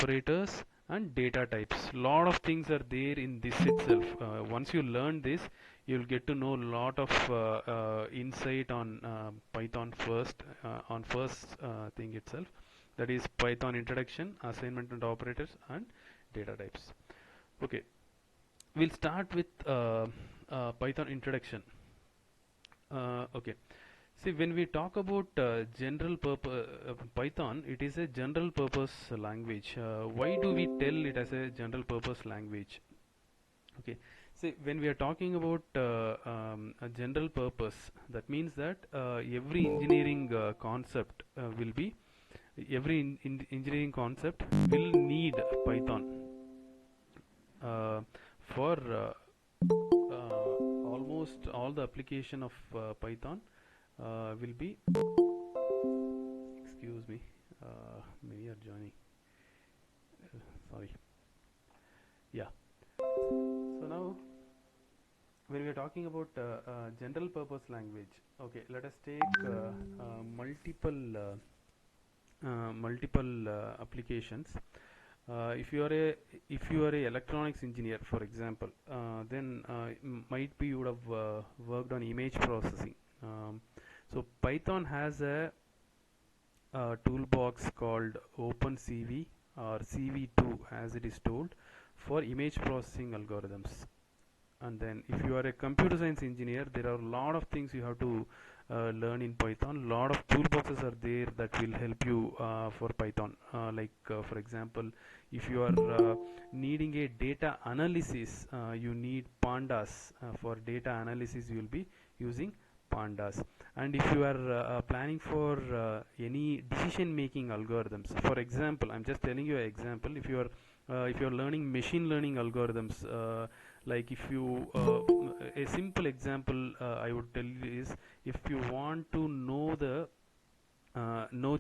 operators and data types. Lot of things are there in this itself. Once you learn this, you'll get to know a lot of insight on Python on first thing itself. That is Python introduction, assignment and operators, and data types. Okay, we'll start with Python introduction. Okay. See, when we talk about general purpose Python, it is a general purpose language. Why do we tell it as a general purpose language? Okay. See, when we are talking about a general purpose, that means that every engineering concept will be every engineering concept will need Python for almost all the application of Python will be, excuse me, many are joining, sorry, yeah. So now when we are talking about general purpose language, okay, let us take multiple applications. If you are a electronics engineer, for example, then might be you would have worked on image processing. So Python has a toolbox called OpenCV or CV2 as it is told for image processing algorithms. And then if you are a computer science engineer, there are a lot of things you have to learn in Python. Lot of toolboxes are there that will help you for Python. For example, if you are needing a data analysis, you need pandas. For data analysis, you will be using pandas. And if you are planning for any decision making algorithms, for example, I'm just telling you an example. If you are learning machine learning algorithms, like if you a simple example I would tell you is, if you want to know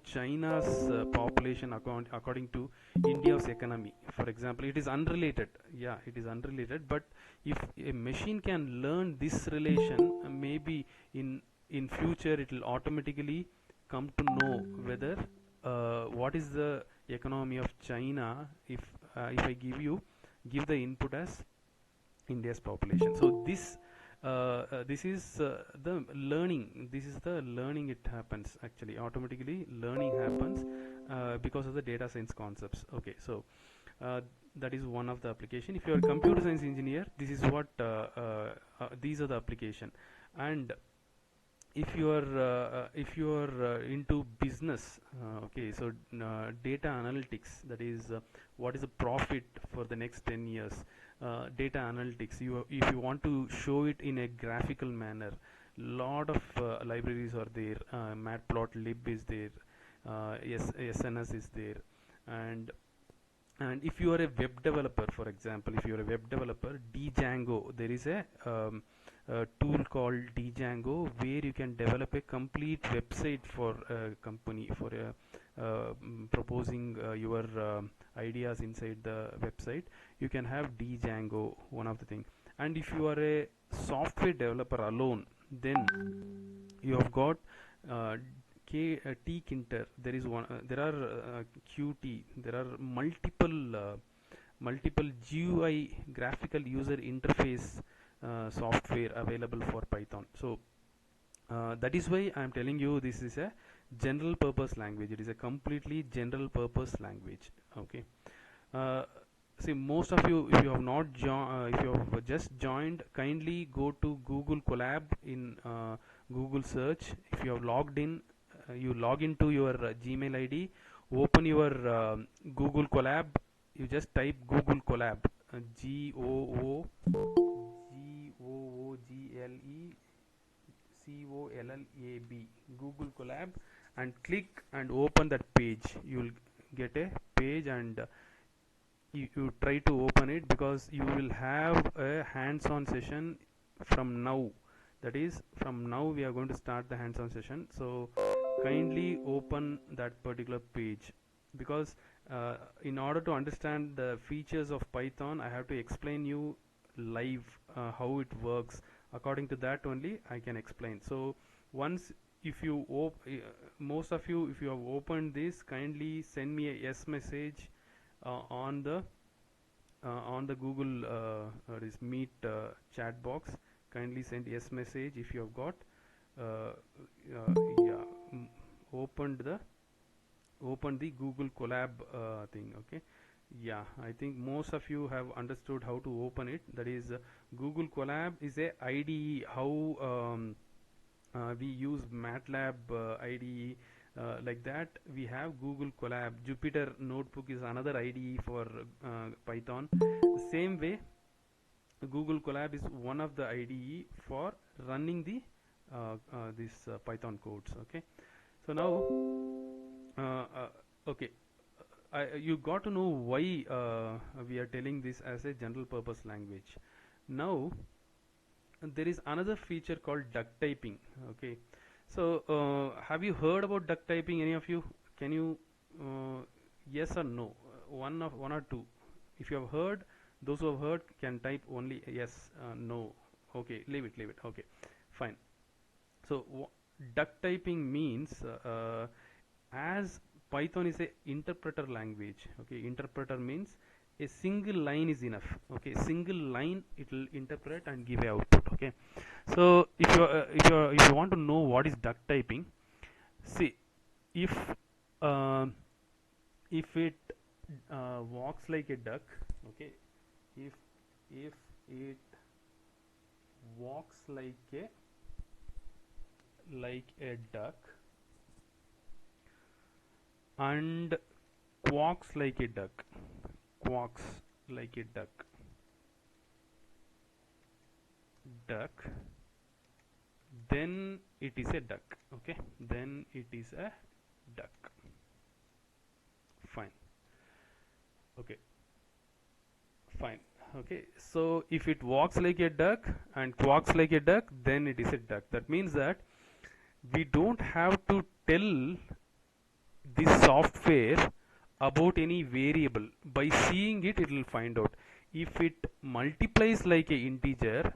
China's population according to India's economy, for example, it is unrelated. Yeah, it is unrelated. But if a machine can learn this relation, maybe in future it will automatically come to know whether what is the economy of China if I give the input as India's population. So this is the learning. This is the learning. It happens actually automatically. Learning happens because of the data science concepts. Okay, so that is one of the application. If you are a computer science engineer, this is what these are the application. And if you are into business, okay, so data analytics, that is what is the profit for the next 10 years. Data analytics, if you want to show it in a graphical manner, lot of libraries are there. Matplotlib is there, SNS is there. And if you are a web developer, for example, if you are a web developer, Django, there is a tool called Django where you can develop a complete website for a company, for proposing your ideas inside the website. You can have Django, one of the thing. And if you are a software developer alone, then you have got tkinter. There is one. There are Qt. There are multiple GUI, graphical user interface software available for Python. So that is why I am telling you this is a general purpose language. It is a completely general purpose language. Okay. See, most of you, if you have not if you have just joined, kindly go to Google Colab in Google search. If you have logged in, you log into your Gmail ID, open your Google Colab. You just type Google Colab, GOOGLECOLLAB, Google Colab, and click and open that page. You will get a page, and you try to open it, because you will have a hands-on session from now. That is, from now we are going to start the hands-on session. So kindly open that particular page, because in order to understand the features of Python, I have to explain you live how it works. According to that only I can explain. So once, if you most of you, if you have opened this, kindly send me a yes message on the Google this Meet chat box. Kindly send yes message if you have got. Yeah, opened the Google Colab thing. Okay, yeah, I think most of you have understood how to open it. That is, Google Colab is a IDE. How we use MATLAB IDE. Like that, we have Google Colab. Jupyter Notebook is another IDE for Python. The same way, Google Colab is one of the IDE for running the this Python codes. Okay, so now, okay, you got to know why we are telling this as a general purpose language. Now, there is another feature called duck typing. Okay, so have you heard about duck typing? Any of you? Can you yes or no? One or two. If you have heard, those who have heard can type only yes, no. Okay, leave it. Okay, fine. So duck typing means as Python is a interpreter language. Okay, interpreter means a single line is enough. Okay, single line it will interpret and give a output. Okay, so if you want to know what is duck typing, see, if uh, it walks like a duck. Okay, if it walks like a duck and quacks like a duck, quacks like a duck, then it is a duck. Okay, then it is a duck. Fine. Okay, fine. Okay, so if it walks like a duck and quacks like a duck, then it is a duck. That means that we don't have to tell this software about any variable. By seeing it, it will find out. If it multiplies like a integer,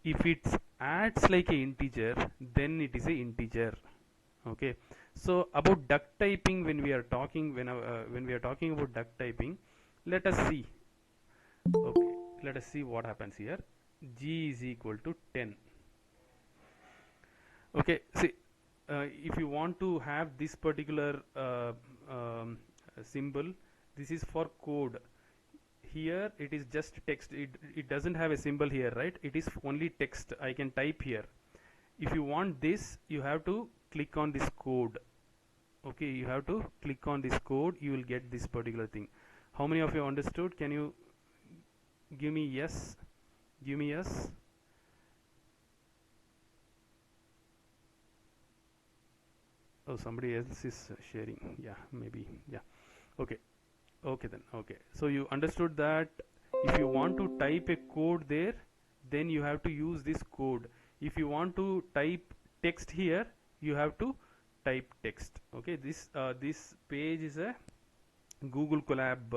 if it adds like a integer, then it is a integer. Okay, so about duck typing, when we are talking about duck typing, let us see. Okay, let us see what happens here. G is equal to 10. Okay, see, if you want to have this particular symbol, this is for code. Here it is just text. It doesn't have a symbol here, right? It is only text. I can type here. If you want this, you have to click on this code. Okay, you have to click on this code. You will get this particular thing. How many of you understood? Can you give me yes? Give me yes. Oh, somebody else is sharing. Yeah, maybe. Yeah. Okay. Okay then. Okay. So you understood that if you want to type a code there, then you have to use this code. If you want to type text here, you have to type text. Okay. This page is a Google Colab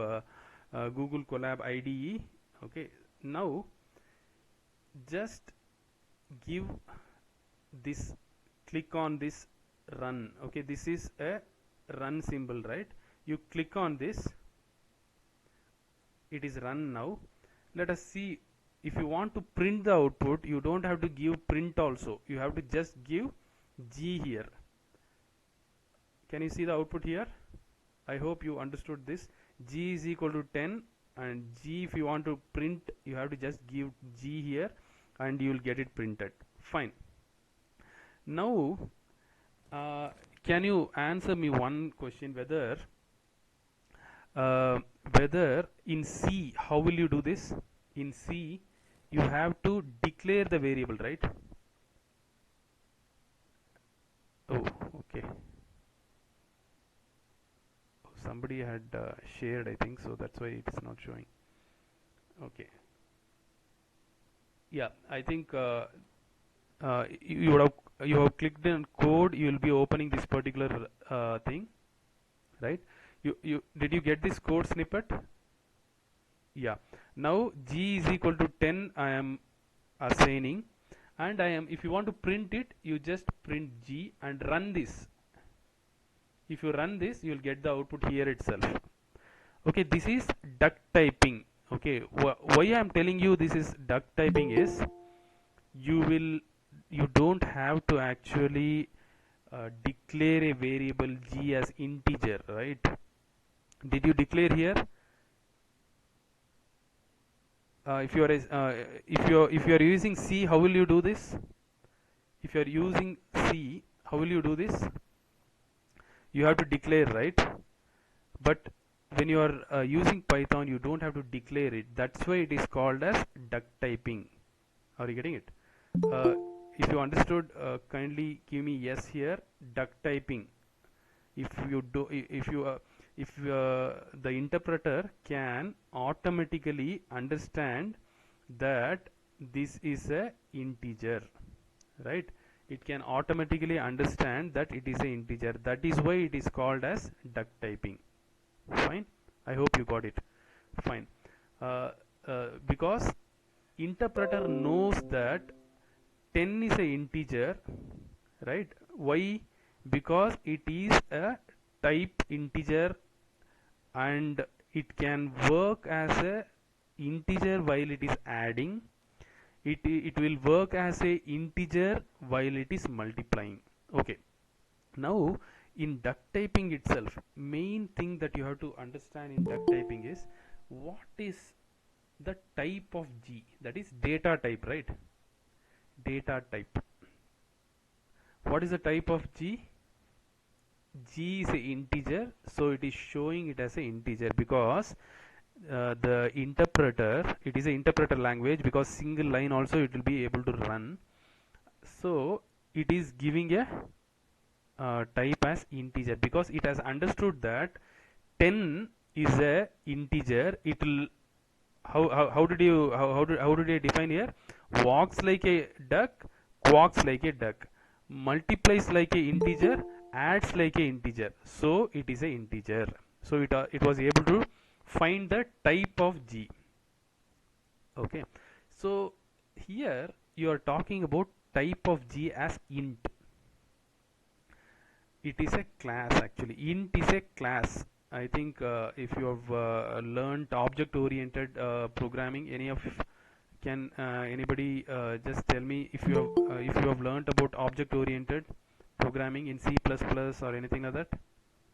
IDE. Okay. Now just give this, click on this run. Okay, this is a run symbol, right? You click on this, it is run now. Let us see. If you want to print the output, you don't have to give print also. You have to just give G here. Can you see the output here? I hope you understood this. G is equal to 10, and G, if you want to print, you have to just give G here and you will get it printed. Fine. Now can you answer me one question, whether in C, how will you do this? In C, you have to declare the variable, right? Oh, okay. Somebody had shared, I think, so that's why it's not showing. Okay. Yeah, I think you have clicked on code. You will be opening this particular thing, right? You did you get this code snippet? Yeah. Now G is equal to 10. I am assigning, and if you want to print it, you just print G and run this. If you run this, you will get the output here itself. Okay, this is duck typing. Okay, why I am telling you this is duck typing is you will you don't have to actually declare a variable g as integer, right? Did you declare here? If you are if you are using C, how will you do this? If you are using C, how will you do this? You have to declare, right? But when you are using Python, you don't have to declare it. That's why it is called as duck typing. Are you getting it? Uh, if you understood, kindly give me yes here. Duck typing. If you do, if the interpreter can automatically understand that this is a integer, right? It can automatically understand that it is a integer. That is why it is called as duck typing. Fine. I hope you got it. Fine. Because interpreter knows that 10 is a integer, right? Why? Because it is a type integer and it can work as a integer while it is adding. It will work as a integer while it is multiplying. Okay. Now in duck typing itself, main thing that you have to understand in duck typing is what is the type of G, that is data type, right? Data type. What is the type of G? G is a integer, so it is showing it as a integer because the interpreter, it is a interpreter language, because single line also it will be able to run. So it is giving a type as integer because it has understood that 10 is a integer. It will how did I define here? Walks like a duck, quacks like a duck, multiplies like a integer, adds like a integer. So it is a integer. So it was able to find the type of G. Okay. So here you are talking about type of G as int. It is a class actually. Int is a class. I think if you have learned object oriented programming, can anybody just tell me if you have learned about object oriented programming in C++ or anything like that?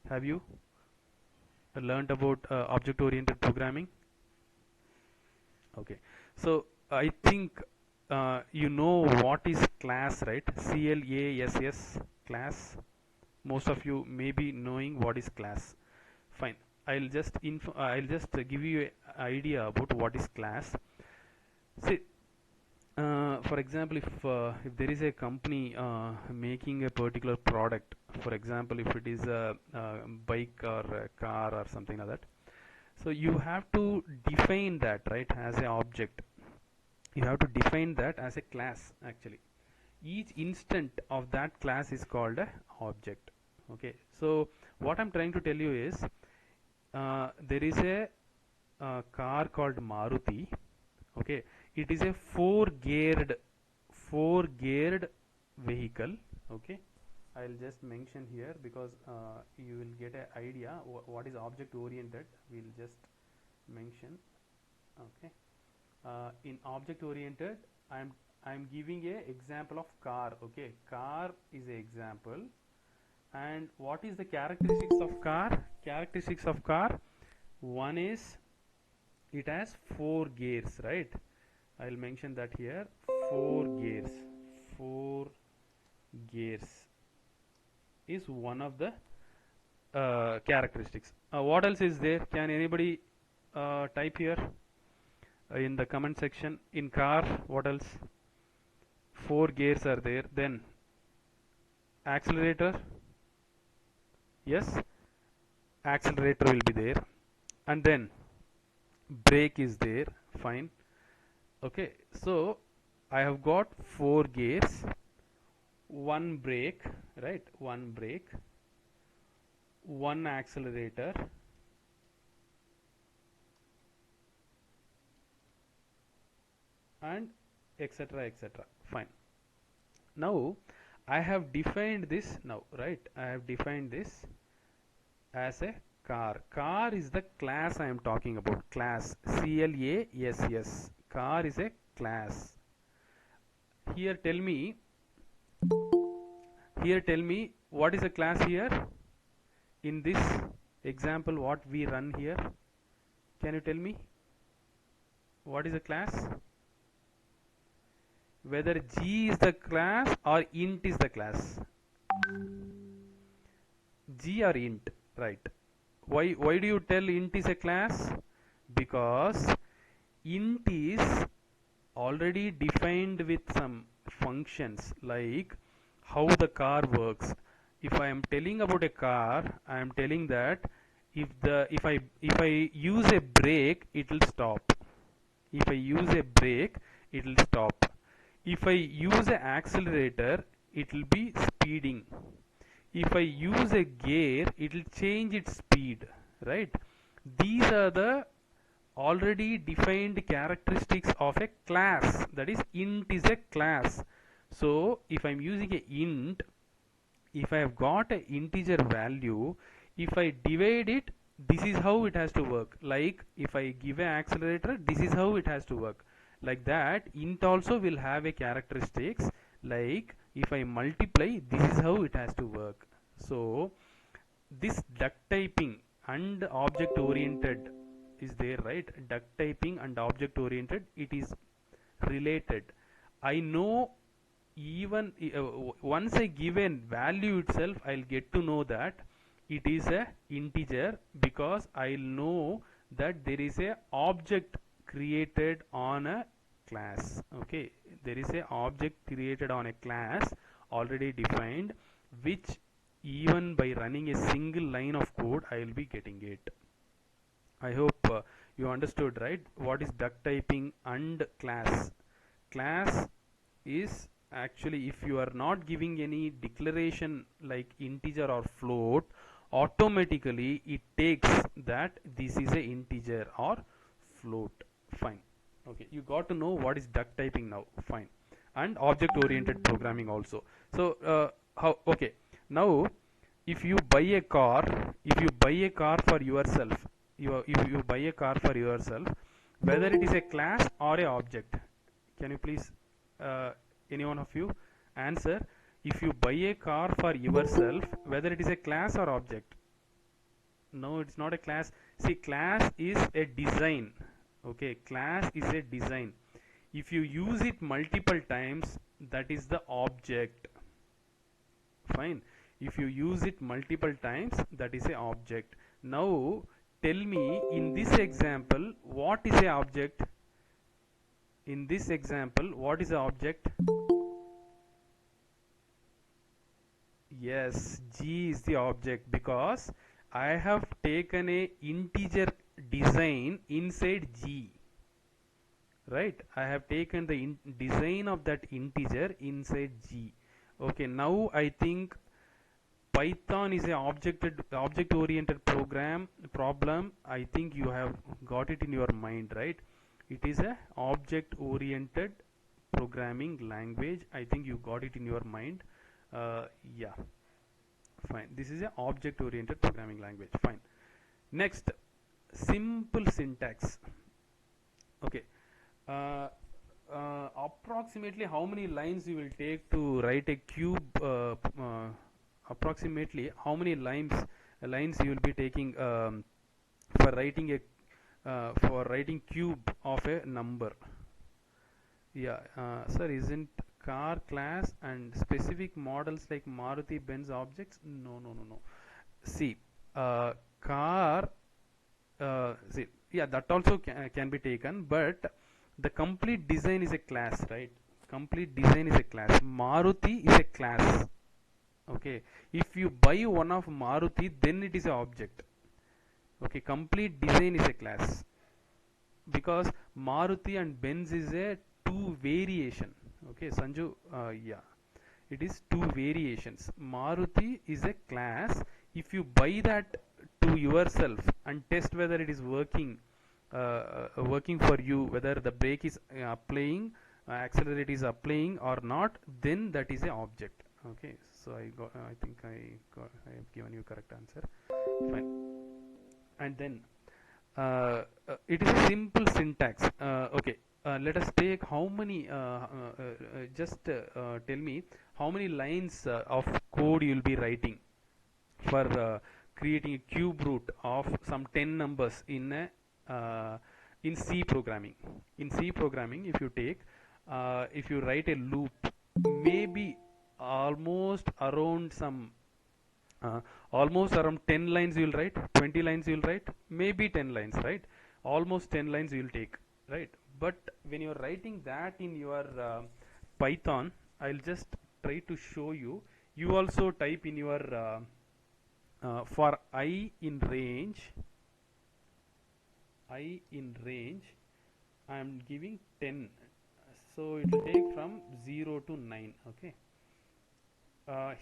Have you learned about object oriented programming? Okay. So I think you know what is class, right? CLASS, class. Most of you may be knowing what is class. Fine. I'll just give you an idea about what is class. See, for example, if there is a company making a particular product, for example, if it is a bike or a car or something like that, so you have to define that, right, as an object. You have to define that as a class actually. Each instant of that class is called a object. Okay, so what I'm trying to tell you is there is a car called Maruti. Okay, it is a four geared vehicle. Okay, I'll just mention here because you will get an idea what is object oriented. We'll just mention. Okay, in object oriented, I'm giving a example of car. Okay, car is a example. And what is the characteristics of car? Characteristics of car, one is it has four gears, right? I'll mention that here. Four gears is one of the characteristics. What else is there? Can anybody type here in the comment section? In car, what else? Four gears are there. Then accelerator, yes, accelerator will be there. And then brake is there. Fine. Okay, so I have got four gears, one brake, right? One brake, one accelerator, and etc. etc. Fine. Now I have defined this now, right? I have defined this as a Car is the class I am talking about. Class. CLASS. Car is a class. Here tell me. Here tell me what is a class here. In this example, what we run here. Can you tell me? What is a class? Whether G is the class or int is the class. G or int, right? Why do you tell int is a class? Because int is already defined with some functions, like how the car works. If I am telling about a car, I am telling that if I use a brake, it will stop. If I use a brake, it will stop. If I use an accelerator, it will be speeding. If I use a gear, it will change its speed, right? These are the already defined characteristics of a class. That is, int is a class. So if I'm using a int, if I have got an integer value, if I divide it, this is how it has to work. Like if I give an accelerator, this is how it has to work. Like that, int also will have a characteristics. Like if I multiply, this is how it has to work. So this duck typing and object oriented is there, right? Duck typing and object oriented, it is related. I know even once I give a value itself, I'll get to know that it is a integer, because I'll know that there is a object created on a class. Okay, there is a object created on a class already defined, which even by running a single line of code, I will be getting it. I hope you understood, right? What is duck typing and class? Class is actually, if you are not giving any declaration like integer or float, automatically it takes that this is a integer or float. Fine. Okay, you got to know what is duck typing now. Fine. And object oriented programming also. So okay, now if you buy a car, for yourself, if you buy a car for yourself, whether it is a class or a object, can you please any one of you answer? If you buy a car for yourself, whether it is a class or object? No, it's not a class. See, class is a design. Okay, class is a design. If you use it multiple times, that is the object. Fine. If you use it multiple times, that is a object. Now tell me, in this example, what is a object? In this example, what is the object? Yes, G is the object, because I have taken a integer design inside G. Right? I have taken the design of that integer inside G. Okay, now I think Python is a object oriented problem. I think you have got it in your mind, right? It is a object oriented programming language. I think you got it in your mind. Yeah, fine. This is a object oriented programming language. Fine. Next, simple syntax. Okay. Approximately how many lines you will take to write a cube? Approximately how many lines you will be taking for writing cube of a number? Yeah, sir, isn't car class and specific models like Maruti Benz objects? No. See, car. See, yeah, that also can be taken, but the complete design is a class, right? Complete design is a class. Maruti is a class. Okay, if you buy one of Maruti, then it is an object. Okay, complete design is a class, because Maruti and Benz is a two variation. Okay, Sanju, yeah, it is two variations. Maruti is a class. If you buy that to yourself and test whether it is working for you, whether the brake is applying, accelerator is applying or not, then that is a object. Okay, so I think I have given you correct answer. Fine. and then it is a simple syntax. Okay, let us take how many. Just tell me how many lines of code you will be writing for creating a cube root of some 10 numbers in C programming. In C programming, if you write a loop, maybe almost around some uh, almost around 10 lines you will write, 20 lines you will write, maybe 10 lines, right? Almost 10 lines you will take, right? But when you are writing that in your Python, I'll just try to show you. You also type in your for I in range, I am giving 10, so it will take from 0 to 9. Okay,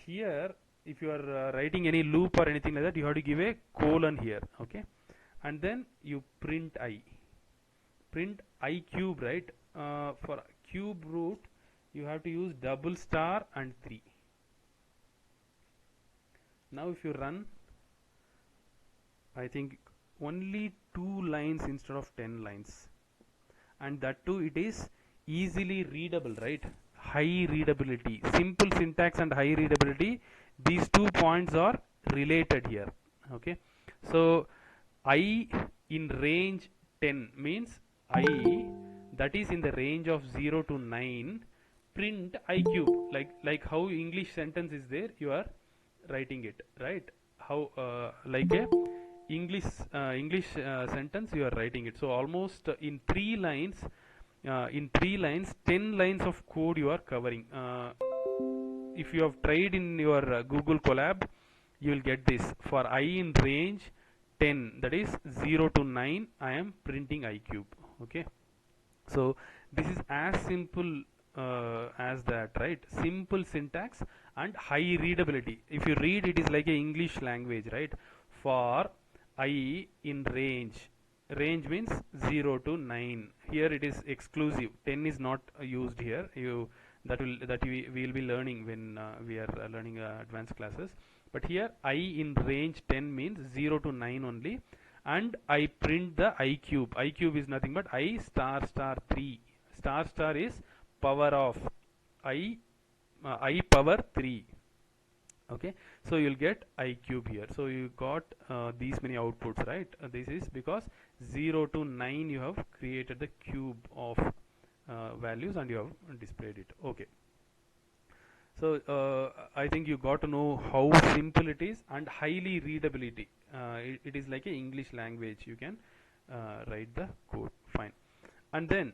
here if you are writing any loop or anything like that, you have to give a colon here. Okay, and then you print I cube, right? For cube root you have to use double star and 3. Now if you run, I think only 2 lines instead of 10 lines, and that too it is easily readable, right? High readability, simple syntax and high readability, these 2 points are related here. Okay, so I in range 10 means I that is in the range of 0 to 9, print I cube, like how English sentence is there, you are writing it, right? How like a English sentence you are writing it. So almost in 3 lines 10 lines of code you are covering. If you have tried in your Google Colab, you will get this. For I in range 10, that is 0 to 9, I am printing I cube. Okay, so this is as simple as that, right? Simple syntax and high readability. If you read, it is like a English language, right? For I in range means 0 to 9. Here it is exclusive, 10 is not used here. We will be learning when we are learning advanced classes. But here I in range 10 means 0 to 9 only, and I print the I cube. I cube is nothing but I star star 3. Star star is power of I power 3. Okay, so you'll get I cube here. So you got these many outputs, right? This is because 0 to 9 you have created the cube of values and you have displayed it. Okay, so I think you got to know how simple it is and highly readability. It is like a English language, you can write the code fine. And then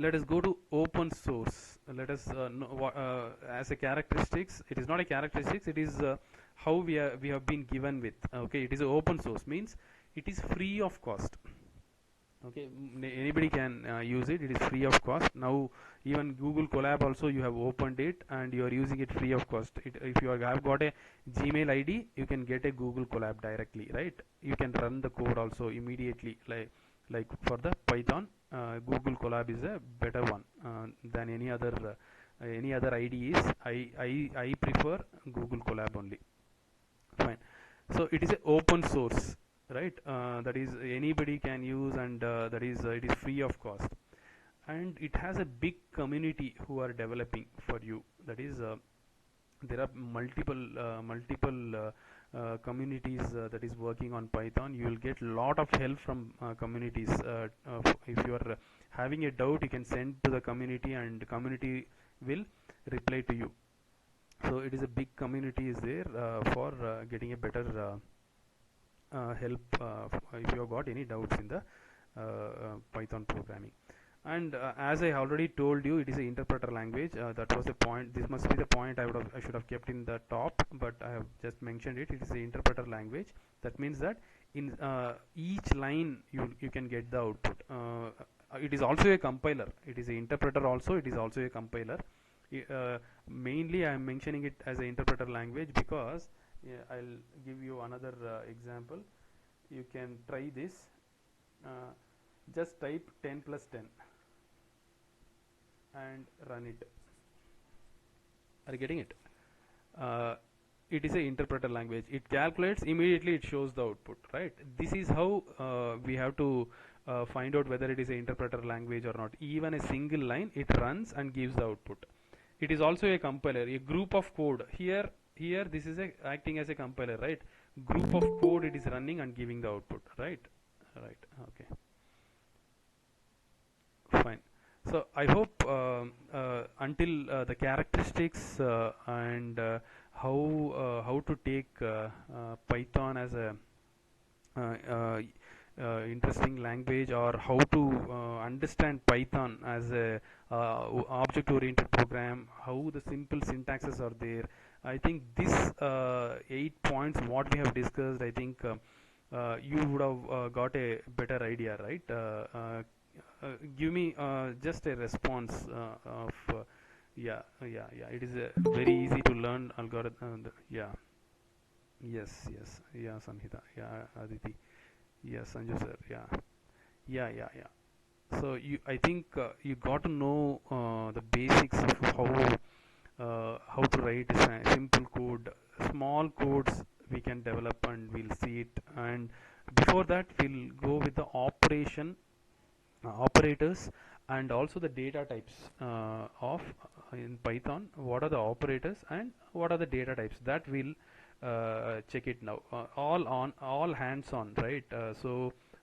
let us go to open source. Let us know as a characteristics, it is not a characteristics, it is how we have been given with. Okay, it is open source means it is free of cost. Okay, anybody can use it. It is free of cost. Now even Google Colab also you have opened it and you are using it free of cost. If you have got a Gmail ID, you can get a Google Colab directly, right? You can run the code also immediately, like for the Python. Google Colab is a better one than any other IDEs. I prefer Google Colab only. Fine. So it is a open source, right? That is anybody can use, and that is it is free of cost, and it has a big community who are developing for you. That is there are multiple communities that is working on Python. You will get lot of help from communities. If you are having a doubt, you can send to the community and the community will reply to you. So it is a big community is there for getting a better help if you have got any doubts in the Python programming. And as I already told you, it is an interpreter language. That was the point. This must be the point I should have kept in the top, but I have just mentioned it. It is an interpreter language. That means that in each line you can get the output. It is also a compiler. It is an interpreter also. It is also a compiler. Mainly I am mentioning it as an interpreter language because I'll give you another example. You can try this. Just type 10 plus 10 and run it. Are you getting it? it is a interpreter language. It calculates immediately, it shows the output, right? This is how we have to find out whether it is a interpreter language or not. Even a single line, it runs and gives the output. It is also a compiler, a group of code. Here this is acting as a compiler, right? Group of code, it is running and giving the output, right? Right. Okay, fine. So I hope until the characteristics and how to take Python as a uh, uh, interesting language, or how to understand Python as a object-oriented program, how the simple syntaxes are there. I think this 8 points what we have discussed, I think you would have got a better idea, right? Give me just a response of yeah. It is very easy to learn algorithm. Yeah. Yes. Yeah, Samhita. Yeah, Aditi. Yeah, Sanju sir. Yeah. So I think you got to know the basics of how to write a simple code, small codes we can develop, and we'll see it. And before that, we'll go with the operators, and also the data types of in Python. What are the operators and what are the data types? That will check it now. All hands on, right?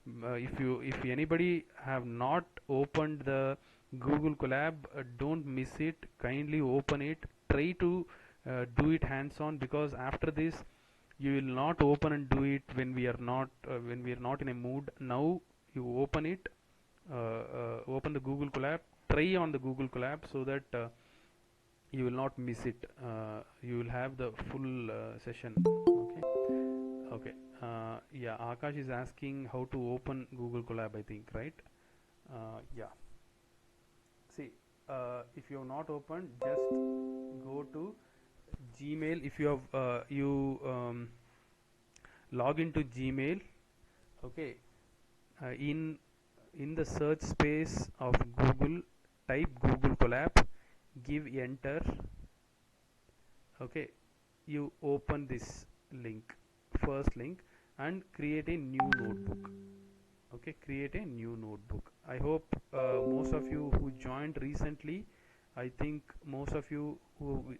If anybody have not opened the Google Colab, don't miss it. Kindly open it. Try to do it hands on, because after this you will not open and do it when we are not in a mood. Now you open it, open the Google Colab, try on the Google Colab, so that you will not miss it. You will have the full session. Okay. Yeah, Akash is asking how to open Google Colab, I think, right? Yeah. See, if you have not opened, just go to Gmail. If you have you log into Gmail, okay. In the search space of Google, type Google Colab, give enter. Okay, you open this link, first link, and create a new notebook. Okay, create a new notebook. I hope most of you who joined recently, I think most of you who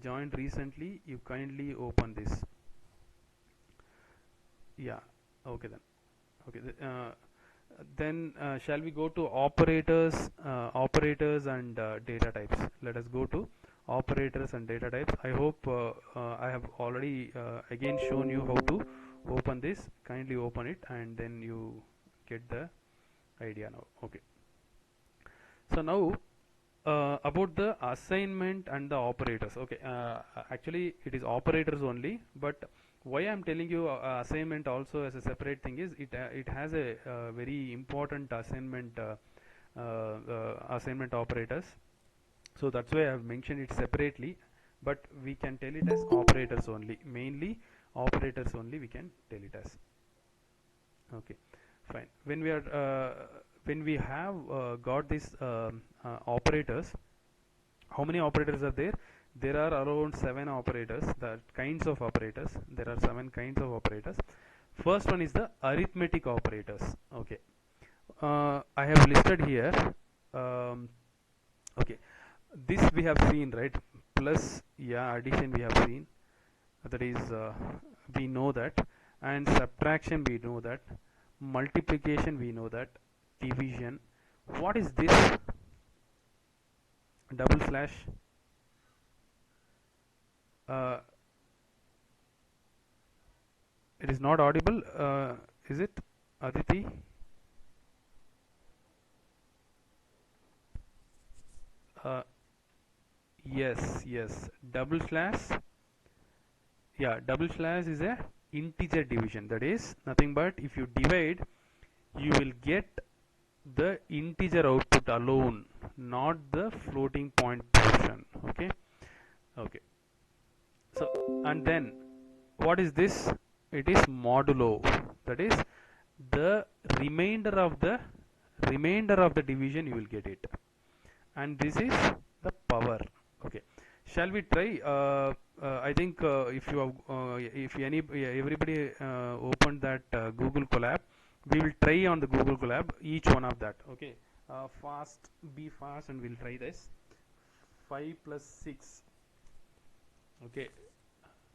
joined recently, you kindly open this. Yeah. Okay then. Okay. Then shall we go to operators and data types? Let us go to operators and data types. I hope I have already again shown you how to open this. Kindly open it, and then you get the idea now. Okay. So now about the assignment and the operators. Okay, actually it is operators only, but why I'm telling you assignment also as a separate thing is it has a very important assignment operators. So that's why I have mentioned it separately, but we can tell it as operators only. Mainly operators only we can tell it as. Okay, fine. When we have got these operators, how many operators are there? There are around 7 operators, the kinds of operators. There are 7 kinds of operators. First one is the arithmetic operators. Okay, I have listed here. Okay, this we have seen, right? Plus, yeah, addition we have seen. That is, we know that, and subtraction we know that, multiplication we know that, division. What is this? Double slash. It is not audible. Is it, Aditi? Uh, yes. Double slash. Yeah, double slash is a integer division. That is nothing but if you divide, you will get the integer output alone, not the floating point portion. Okay. So, and then what is this? It is modulo. That is the remainder of the division, you will get it, and this is the power. Okay, shall we try I think if everybody opened that Google Colab, we will try on the Google Colab each one of that. Okay, fast, be fast, and we'll try this. 5 plus 6. Okay,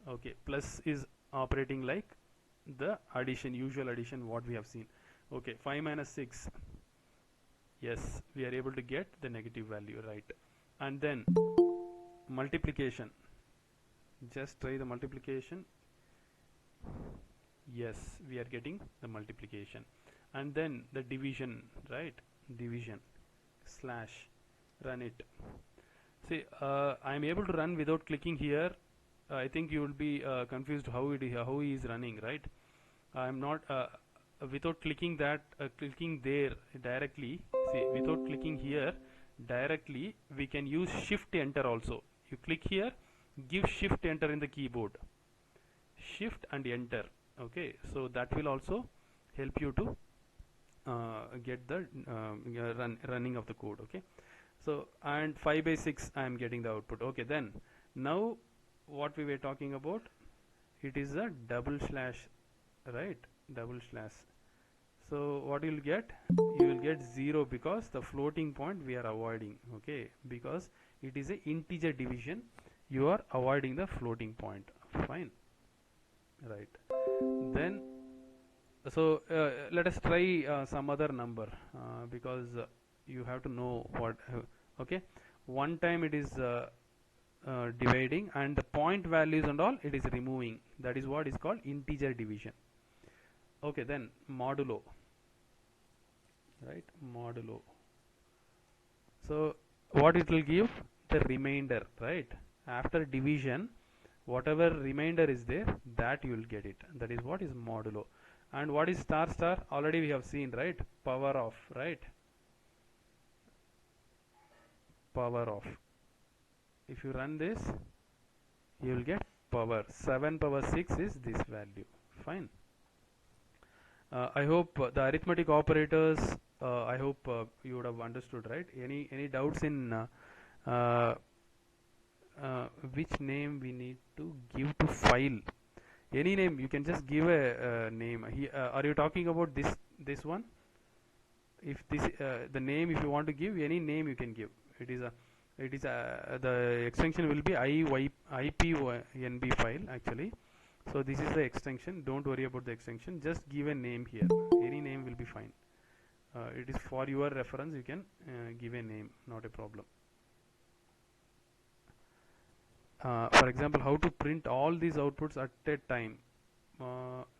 okay. Plus is operating like the addition, usual addition, what we have seen. Okay, 5 minus 6. Yes, we are able to get the negative value, right? And then multiplication. Just try the multiplication. Yes, we are getting the multiplication. And then the division, right? Division slash, run it. See, I am able to run without clicking here. I think you will be confused how he is running, right? I am not without clicking that, clicking there directly. See, without clicking here directly, we can use shift enter also. You click here, give shift enter in the keyboard, shift and enter. Okay, so that will also help you to get the running of the code. Okay, so and 5 by 6 I am getting the output. Okay, then now what we were talking about, it is a double slash, right? Double slash. So what you will get, you will get 0 because the floating point we are avoiding. Okay, because it is a integer division, you are avoiding the floating point. Fine, right? Then so let us try some other number because you have to know what okay, one time it is dividing, and the point values and all it is removing. That is what is called integer division. Okay, then modulo, right? Modulo. So what it will give, the remainder, right? After division, whatever remainder is there, that you will get it. That is what is modulo. And what is star star? Already we have seen, right? Power of, right? Power of. If you run this, you will get power. 7 power 6 is this value. Fine. I hope the arithmetic operators, I hope you would have understood, right? Any doubts in which name we need to give to file? Any name, you can just give a name. Are you talking about this one? If this the name, if you want to give any name, you can give. The extension will be IPYNB file actually. So this is the extension. Don't worry about the extension. Just give a name here. Any name will be fine. It is for your reference. You can give a name, not a problem. For example, how to print all these outputs at a time.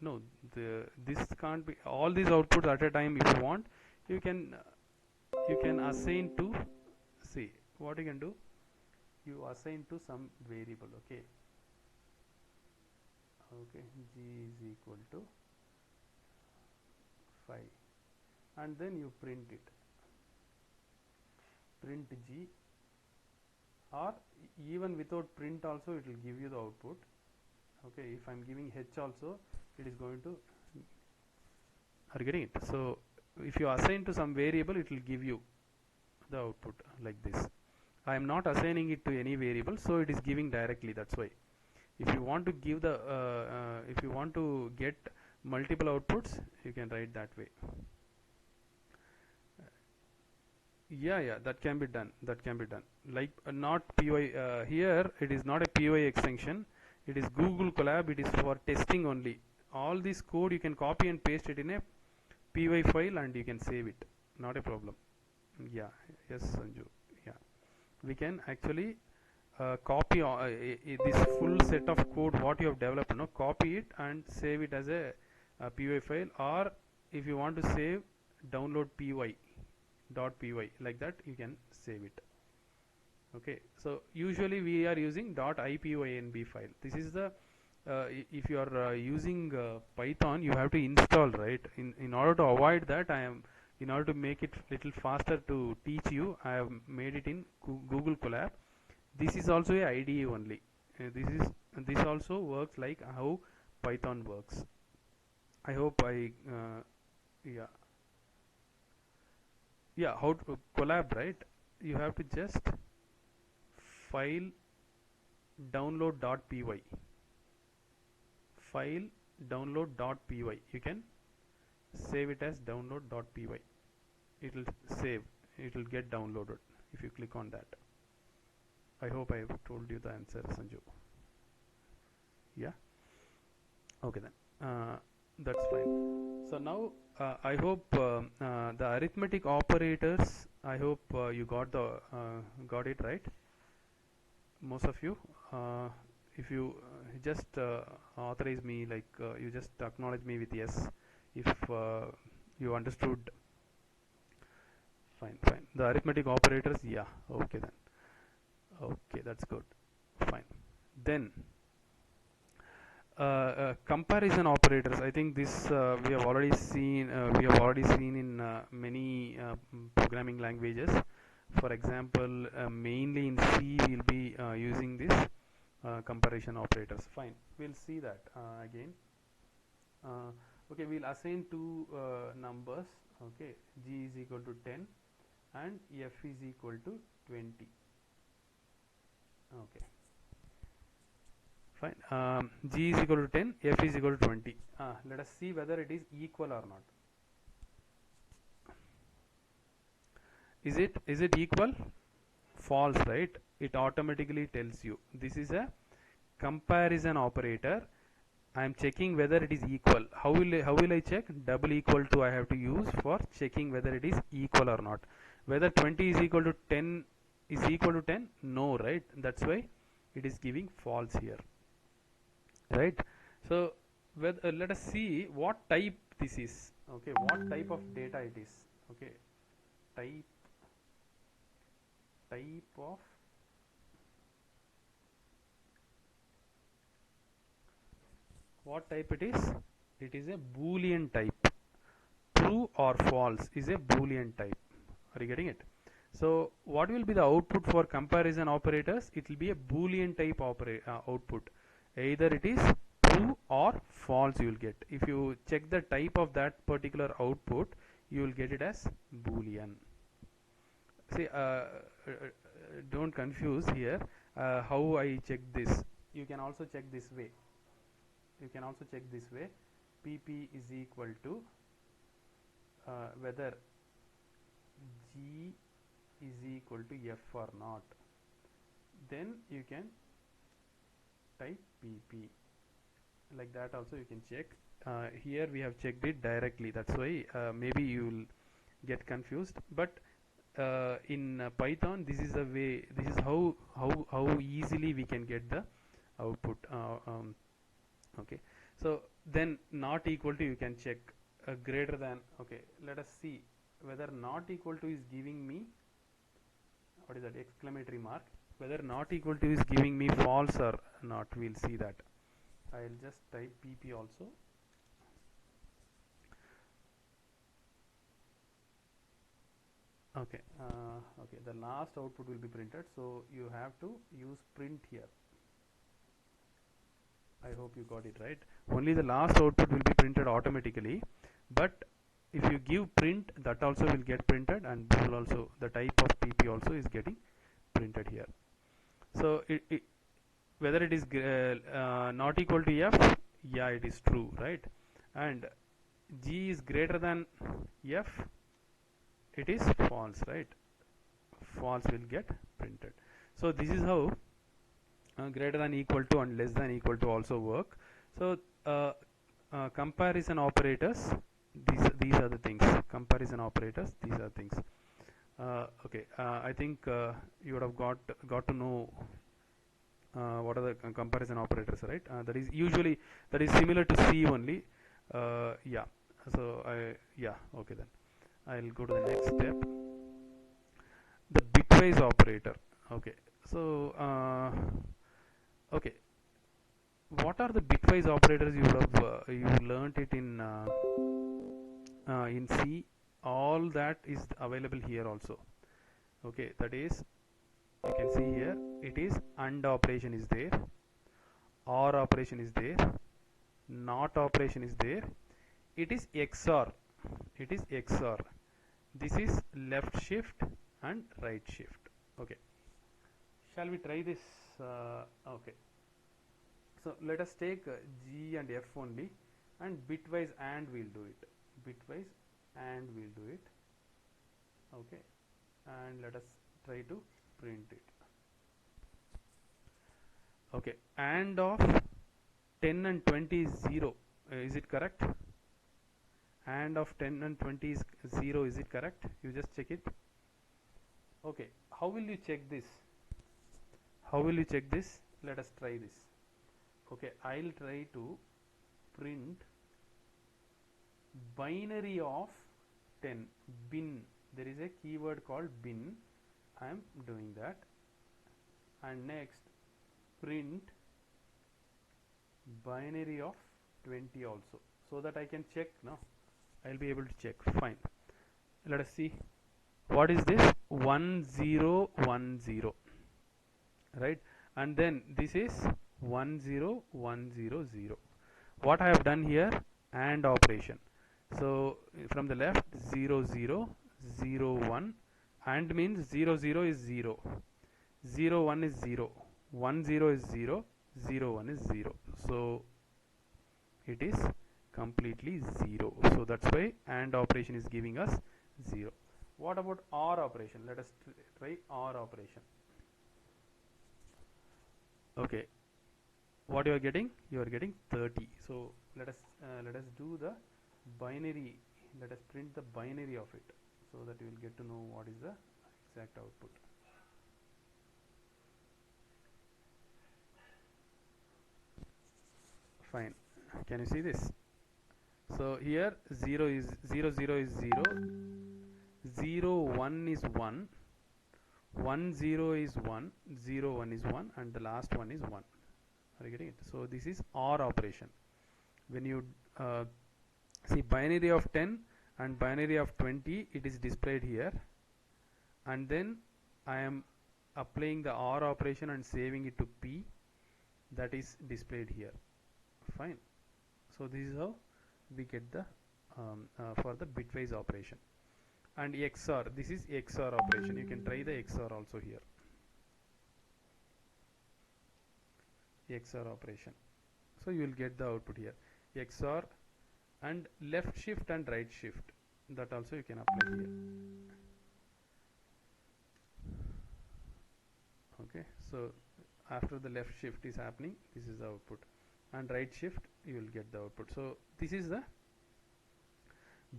No, this can't be all these outputs at a time. If you want, you can assign to, see what you can do. You assign to some variable. Okay, g is equal to 5, and then you print it. Print g, or even without print also it will give you the output. Okay, if I'm giving h also, it is going to, are you getting it? So if you assign to some variable, it will give you the output like this. I am not assigning it to any variable, so it is giving directly. That's why if you want to give the if you want to get multiple outputs, you can write that way. Yeah, that can be done. That can be done. Like not py here. It is not a py extension. It is Google Colab. It is for testing only. All this code you can copy and paste it in a py file, and you can save it. Not a problem. Yeah. Yes, Sanju. Yeah. We can actually copy this full set of code what you have developed. Copy it and save it as a py file, or if you want to save, download py.py, like that you can save it. Okay, so usually we are using .ipynb file. This is the if you are using Python, you have to install, right? In order to avoid that, in order to make it little faster to teach you, I have made it in Google Colab. This is also a IDE only. This also works like how Python works. I hope yeah, how to Colab, right? You have to just file download.py, file download.py. You can save it as download.py. It will save, it will get downloaded if you click on that. I hope I have told you the answer, Sanju. Yeah, okay then, that's fine. So now I hope the arithmetic operators, I hope you got it right, most of you. If you just authorize me, like you just acknowledge me with yes if you understood. Fine, the arithmetic operators, yeah, okay then, okay, that's good, fine. Then comparison operators, I think this we have already seen in many programming languages. For example, mainly in C we'll be using this comparison operators. Fine, we'll see that again. Okay, we'll assign two numbers. Okay, G is equal to 10 and F is equal to 20. Okay, fine. G is equal to 10, F is equal to 20. Let us see whether it is equal or not. Is it equal? False, right? It automatically tells you this is a comparison operator. I am checking whether it is equal. How will I check? Double equal to I have to use for checking whether it is equal or not. Whether 20 is equal to 10 is equal to 10? No, right? That's why it is giving false here, right? So let us see what type this is. Okay, what type of data it is. Okay, type of what type it is. It is a Boolean type. True or false is a Boolean type. Are you getting it? So what will be the output for comparison operators? It will be a Boolean type output. Either it is true or false you will get. If you check the type of that particular output, you will get it as Boolean. See, don't confuse here how I check this. You can also check this way. PP is equal to whether G is equal to F or not. Then you can type PP. Like that also you can check. Here we have checked it directly. That's why maybe you will get confused. But in Python, this is the way. This is how easily we can get the output. Okay. So then not equal to you can check. Greater than. Okay. Let us see whether not equal to is giving me, what is that, exclamatory mark. Whether not equal to is giving me false or not. We'll see that. I'll just type PP also. Okay, okay, the last output will be printed, so you have to use print here. I hope you got it right. Only the last output will be printed automatically, but if you give print, that also will get printed, and this will also, the type of PP also is getting printed here. So whether it is not equal to F, yeah, it is true, right? And G is greater than F, it is false, right? False will get printed. So this is how greater than equal to and less than equal to also work. So comparison operators, these are the things. Comparison operators, these are things. Okay, I think you would have got to know what are the comparison operators, right? That is usually, that is similar to C only. Yeah. So okay then. I'll go to the next step. The bitwise operator. Okay. So okay. What are the bitwise operators? You would have you learnt it in C. All that is available here also. Okay, that is, you can see here, it is AND operation is there, OR operation is there, NOT operation is there, it is XOR, this is left shift and right shift. Okay, shall we try this? okay. So let us take G and F only, and bitwise and we'll do it. Bitwise and we'll do it. Okay, and let us try to print it. Okay, and of 10 and 20 is 0. Is it correct? And of 10 and 20 is 0. Is it correct? You just check it. Okay, how will you check this? How will you check this? Let us try this. Okay, I'll try to print binary of 10. Bin. There is a keyword called bin. I am doing that. And next, print binary of 20 also, so that I can check. Now I'll be able to check. Fine. Let us see. What is this? 1010, right? And then this is 10100. What I have done here? AND operation. So from the left, 0001, AND means 00 is 0, 01 is 0, 10 is 0, 01 is 0. So it is completely 0. So that's why AND operation is giving us 0. What about OR operation? Let us try OR operation. Okay, what you are getting? You are getting 30. So let us do the binary. Let us print the binary of it, so that you will get to know what is the exact output. Fine. Can you see this? So here 0 is 0, 0 is 0, 0, 1 is 1, 1, 0 is 1, 0, 1 is 1, and the last one is 1. Are you getting it? So this is OR operation. When you see binary of 10 and binary of 20, it is displayed here, and then I am applying the OR operation and saving it to P, that is displayed here. Fine. So this is how we get the for the bitwise operation. And XOR, this is XOR operation. You can try the XOR also here. XOR operation. So you will get the output here. XOR and left shift and right shift, that also you can apply here. Okay, so after the left shift is happening, this is the output, and right shift you will get the output. So this is the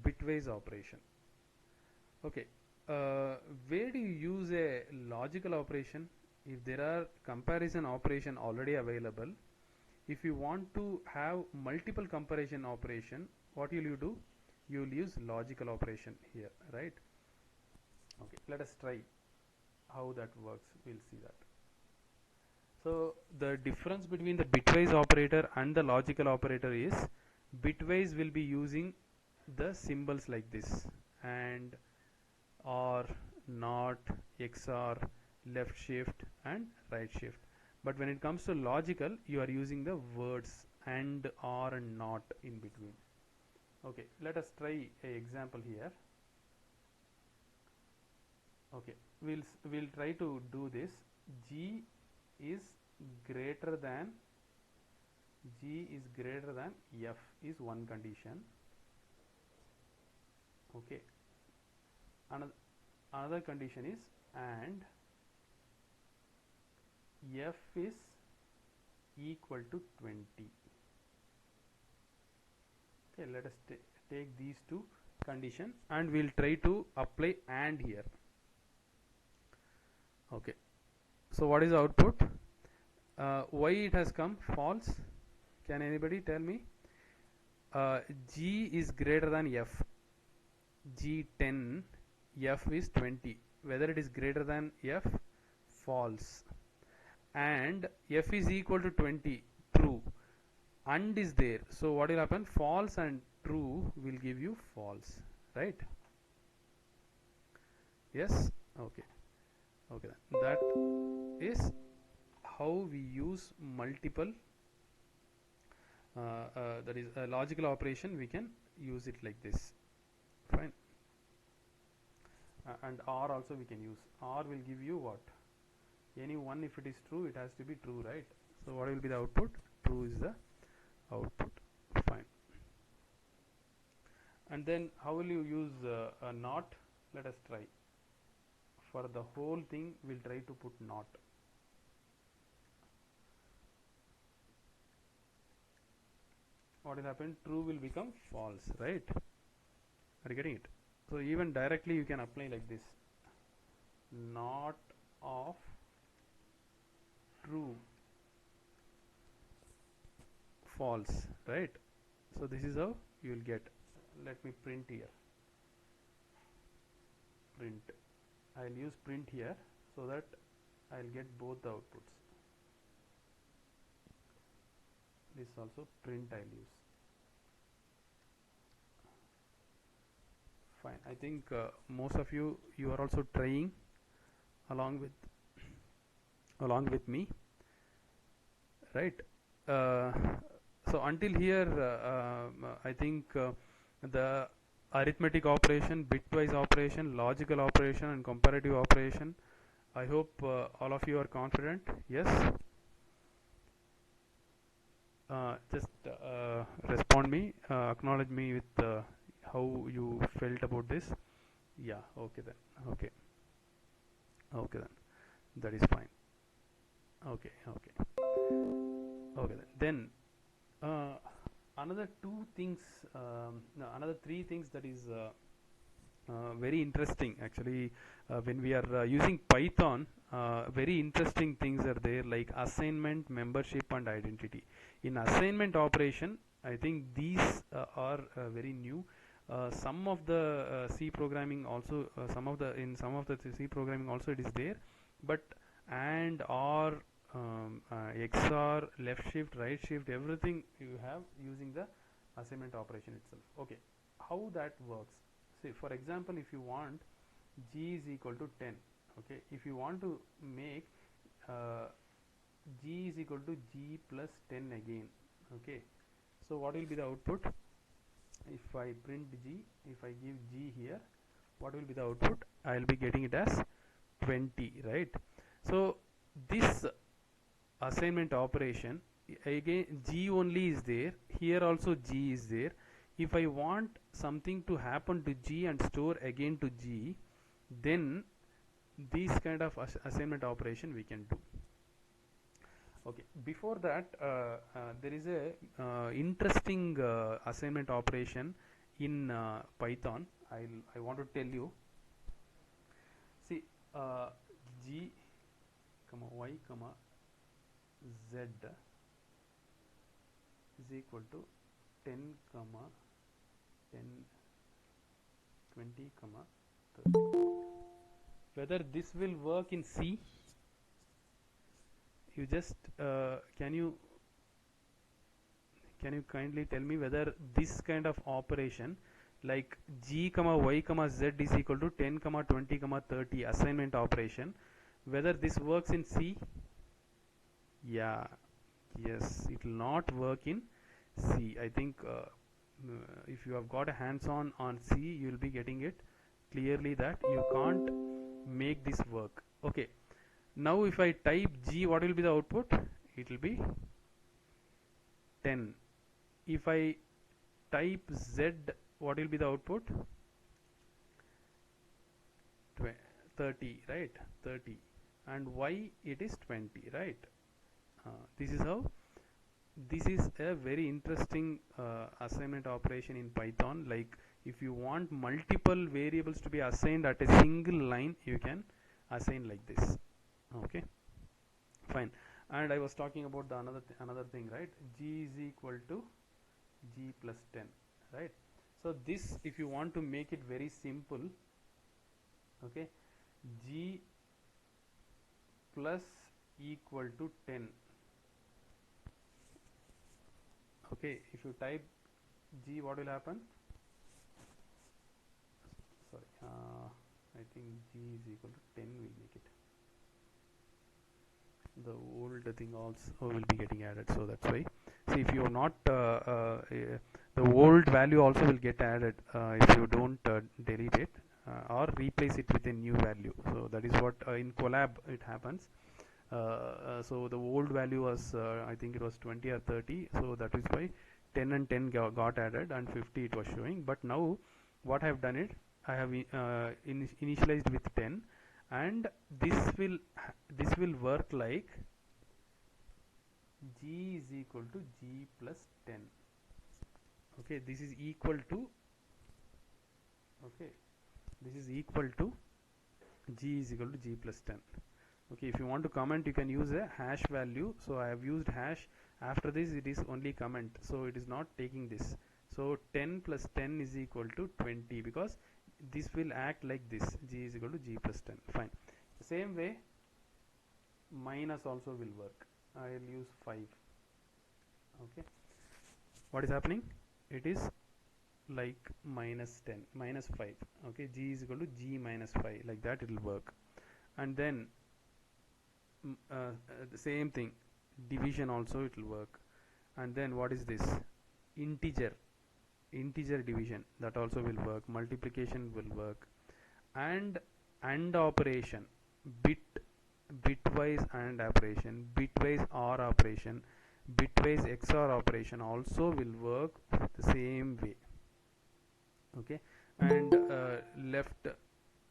bitwise operation. Okay, where do you use a logical operation? If there are comparison operation already available, if you want to have multiple comparison operation, what will you do? You will use logical operation here, right? Okay, let us try how that works. We'll see that. So the difference between the bitwise operator and the logical operator is, bitwise will be using the symbols like this, and OR, NOT, XOR, left shift and right shift. But when it comes to logical, you are using the words AND, OR and NOT in between. Okay, let us try a example here. Okay, we'll try to do this. G is greater than F is one condition. Okay, another condition is AND F is equal to 20. Okay, let us take these two conditions and we'll try to apply AND here. Okay, so what is the output? Why it has come false? Can anybody tell me? G is greater than F. G 10, F is 20. Whether it is greater than F? False. And F is equal to 20, true. AND is there, so what will happen? False and true will give you false, right? Yes. Okay, okay, that is how we use multiple that is a logical operation. We can use it like this. Fine. And OR also we can use. OR will give you what? any one, if it is true, it has to be true, right? So what will be the output? True is the output. Fine. And then how will you use a not? Let us try. For the whole thing, we'll try to put not. What will happen? True will become false, right? Are you getting it? So even directly you can apply like this: not of true, false, right? So this is how you will get. Let me print here. Print. I'll use print here so that I'll get both the outputs. This also print I'll use. Fine. I think most of you are also trying along with me, right? So until here, I think the arithmetic operation, bitwise operation, logical operation, and comparative operation, I hope all of you are confident. Yes? Just respond me, acknowledge me with how you felt about this. Yeah, okay then. Okay then, that is fine. Okay then another two things, no, another three things that is very interesting actually. When we are using Python, very interesting things are there, like assignment, membership, and identity. In assignment operation, I think these are very new. Some of the C programming also, some of the C programming also it is there, but and or XOR, left shift, right shift, everything you have using the assignment operation itself. Okay, how that works? See, for example, if you want G is equal to 10, okay, if you want to make G is equal to G plus 10 again, okay, so what will be the output? If I print G, if I give G here, what will be the output? I will be getting it as 20, right? So this assignment operation, again G only is there, here also G is there. If I want something to happen to G and store again to G, then this kind of assignment operation we can do. Okay, before that there is a interesting assignment operation in Python. I want to tell you. See, G comma Y comma Z is equal to 10 comma 10 20 comma 30. Whether this will work in C, you just can you kindly tell me whether this kind of operation like G comma Y comma Z is equal to 10 comma 20 comma 30 assignment operation, whether this works in C? Yeah, yes, it will not work in C. I think if you have got a hands-on on C, you will be getting it clearly that you can't make this work. Okay, now if I type G, what will be the output? It will be 10. If I type Z, what will be the output? 30, right? 30. And Y, it is 20, right? This is how. This is a very interesting assignment operation in Python. Like if you want multiple variables to be assigned at a single line, you can assign like this. Okay, fine. And I was talking about the another thing, right? G is equal to G plus 10, right? So this, if you want to make it very simple, okay, G plus equal to 10. Okay, if you type G, what will happen? Sorry, I think G is equal to 10 will make it. The old thing also will be getting added, so that's why. See, if you are not the old value also will get added if you don't delete it or replace it with a new value. So that is what in Colab it happens. So the old value was I think it was 20 or 30, so that is why 10 and 10 got added and 50 it was showing. But now what I have done it, I have initialized with 10, and this will work like g is equal to g plus 10. Okay, this is equal to, okay, this is equal to g is equal to g plus 10. Okay, if you want to comment, you can use a hash value. So I have used hash. After this it is only comment, so it is not taking this. So 10 plus 10 is equal to 20, because this will act like this, g is equal to g plus 10. Fine. Same way minus also will work. I will use 5. Okay, what is happening? It is like minus 10 minus 5. Okay, g is equal to g minus 5, like that it will work. And then the same thing, division also it will work. And then what is this? Integer division, that also will work. Multiplication will work. And operation, bitwise and operation, bitwise or operation, bitwise XOR operation also will work the same way. Okay, and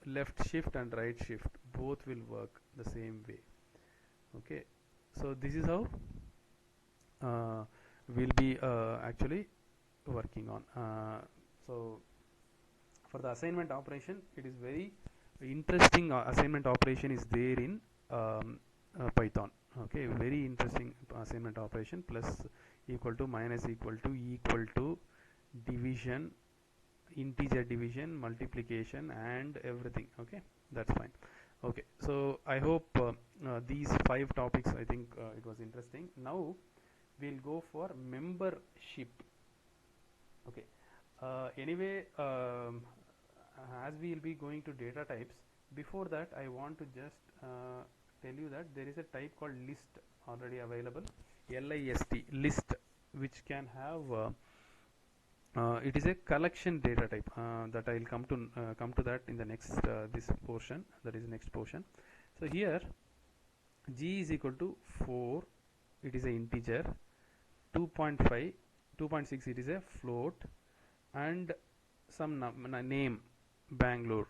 left shift and right shift both will work the same way. Okay, so this is how we'll be actually working on. So for the assignment operation, it is very interesting. Assignment operation is there in Python. Okay, very interesting assignment operation. Plus, equal to, minus, equal to, division, integer division, multiplication, and everything. Okay, that's fine. Okay, so I hope these 5 topics, I think it was interesting. Now we'll go for membership. Okay, anyway, as we will be going to data types, before that I want to just tell you that there is a type called list already available, list, which can have it is a collection data type, that I will come to that in the next this portion, that is next portion. So here g is equal to 4, it is a integer, 2.5, 2.6 it is a float, and some name, Bangalore.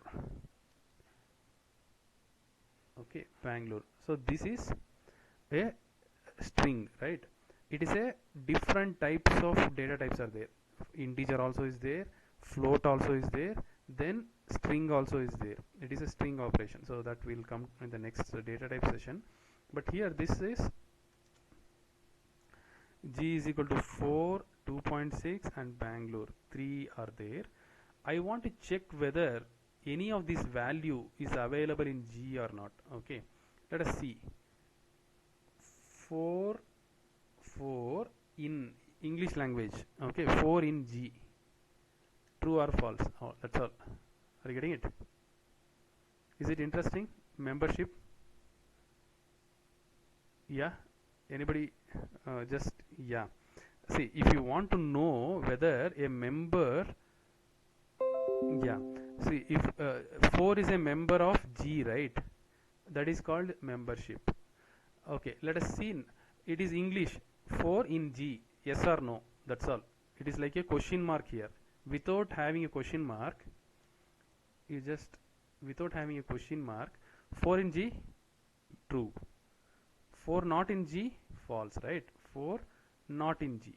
Okay, Bangalore. So this is a string, right? It is a different types of data types are there. Integer also is there, float also is there, then string also is there. It is a string operation, so that will come in the next data type session. But here this is g is equal to 4, 2.6 and Bangalore, 3 are there. I want to check whether any of this value is available in G or not. Okay, let us see. 4 in English language. Okay, 4 in G. True or false? Oh, that's all. Are you getting it? Is it interesting? Membership? Yeah? Anybody? Just, yeah. See, if you want to know whether a member, yeah, see, if 4 is a member of G, right? That is called membership. Okay, let us see. It is English. 4 in G, yes or no? That's all. It is like a question mark here. Without having a question mark, you just, without having a question mark, 4 in G, true. 4 not in G, false, right? 4 not in G,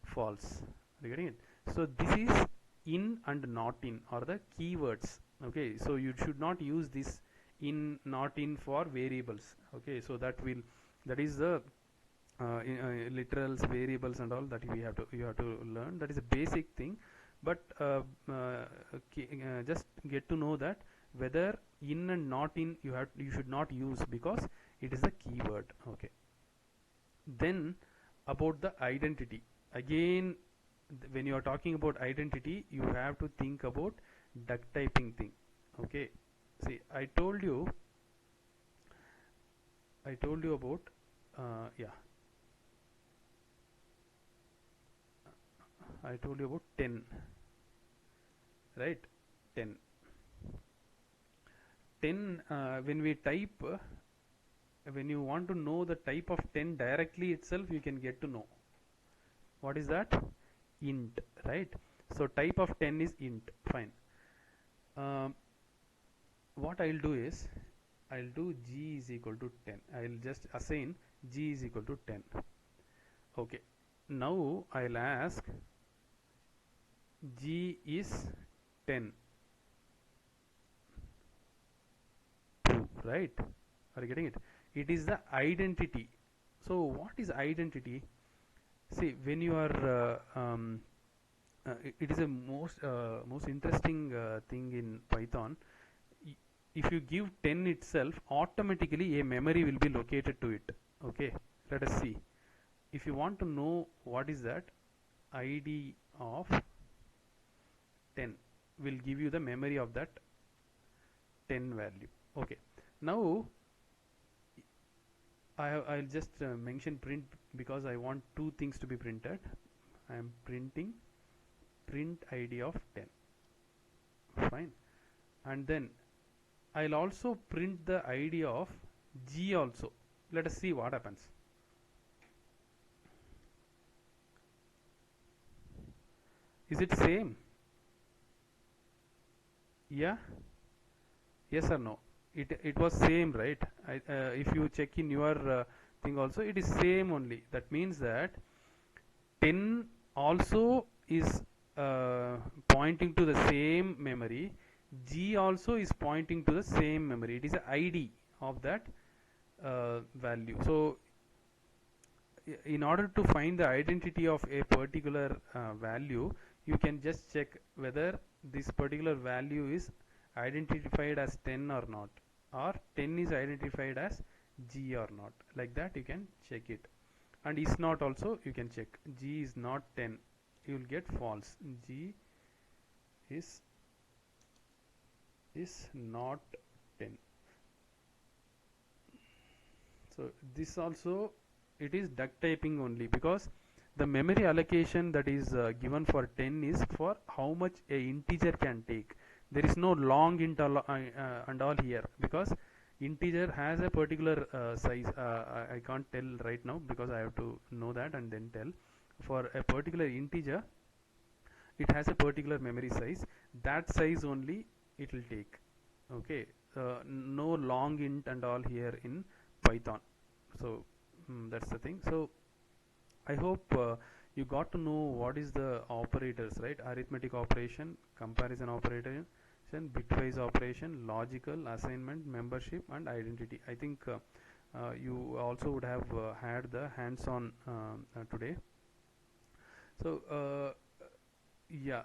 false. Are you getting it? So this is in and not in are the keywords. Okay, so you should not use this in, not in for variables. Okay, so that is the literals, variables and all that you have to learn. That is a basic thing, but just get to know that whether in and not in you should not use, because it is a keyword. Okay, then about the identity, again when you are talking about identity, you have to think about duck typing thing. Okay, see, I told you about yeah, I told you about 10, right? 10 10 when we type when you want to know the type of 10 directly itself, you can get to know what is that, int, right? So type of 10 is int. Fine. um, what I'll do is I'll do g is equal to 10. I'll just assign g is equal to 10. Okay, now I'll ask g is 10, true, right? Are you getting it? It is the identity. So what is identity? See, when you are it is a most interesting thing in Python. If you give 10 itself, automatically a memory will be located to it. Okay, let us see. If you want to know what is that, id of 10 will give you the memory of that 10 value. Okay, now I'll just mention print because I want two things to be printed. I am printing print id of 10. Fine. And then I'll also print the id of g also. Let us see what happens. Is it same? Yeah, yes or no? It was same, right? If you check in your thing also, it is same only. That means that 10 also is pointing to the same memory. G also is pointing to the same memory. It is a id of that value. So in order to find the identity of a particular value, you can just check whether this particular value is identified as 10 or not, or 10 is identified as g or not. Like that you can check it. And is not also you can check. G is not 10, you will get false. G is not 10. So this also, it is duck typing only, because the memory allocation that is given for 10 is for how much a integer can take. There is no long int and all here, because integer has a particular size. I can't tell right now because I have to know that and then tell. For a particular integer, it has a particular memory size. That size only it will take. Okay, no long int and all here in Python. So that's the thing. So I hope you got to know what is the operators, right? Arithmetic operation, comparison operation, bitwise operation, logical, assignment, membership, and identity. I think you also would have had the hands-on today. So yeah,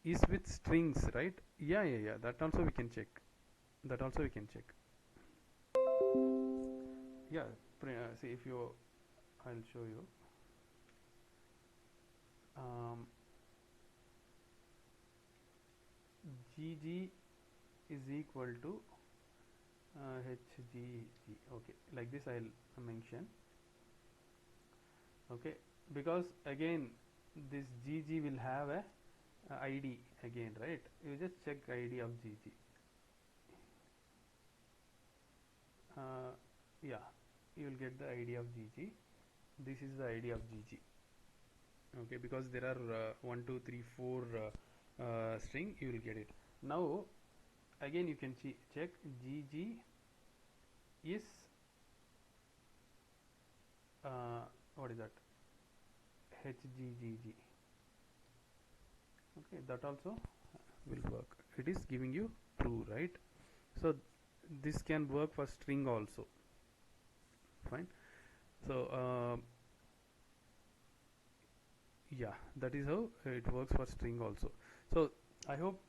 is with strings, right? Yeah. That also we can check. That also we can check. Yeah, see if you, I'll show you. Gg is equal to hgg. Okay, like this I'll mention. Okay, because again this gg will have a id again, right? You just check id of gg. Yeah, you will get the id of gg. This is the id of gg. Okay, because there are 1 2 3 4 string, you will get it. Now again you can check gg is what is that, hggg. Okay, that also will work. It is giving you true, right? So this can work for string also. Fine. So yeah, that is how it works for string also. So I hope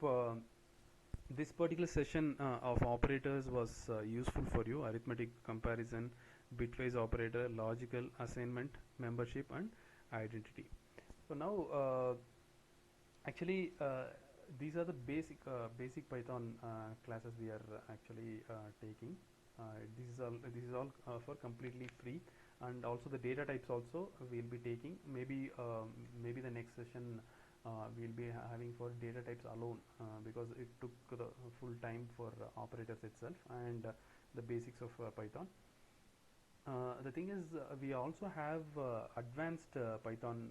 this particular session of operators was useful for you. Arithmetic, comparison, bitwise operator, logical, assignment, membership, and identity. So now actually these are the basic Python classes we are actually taking. This is all for completely free, and also the data types also we'll be taking. Maybe maybe the next session we'll be having for data types alone, because it took the full time for operators itself, and the basics of Python. The thing is, we also have advanced Python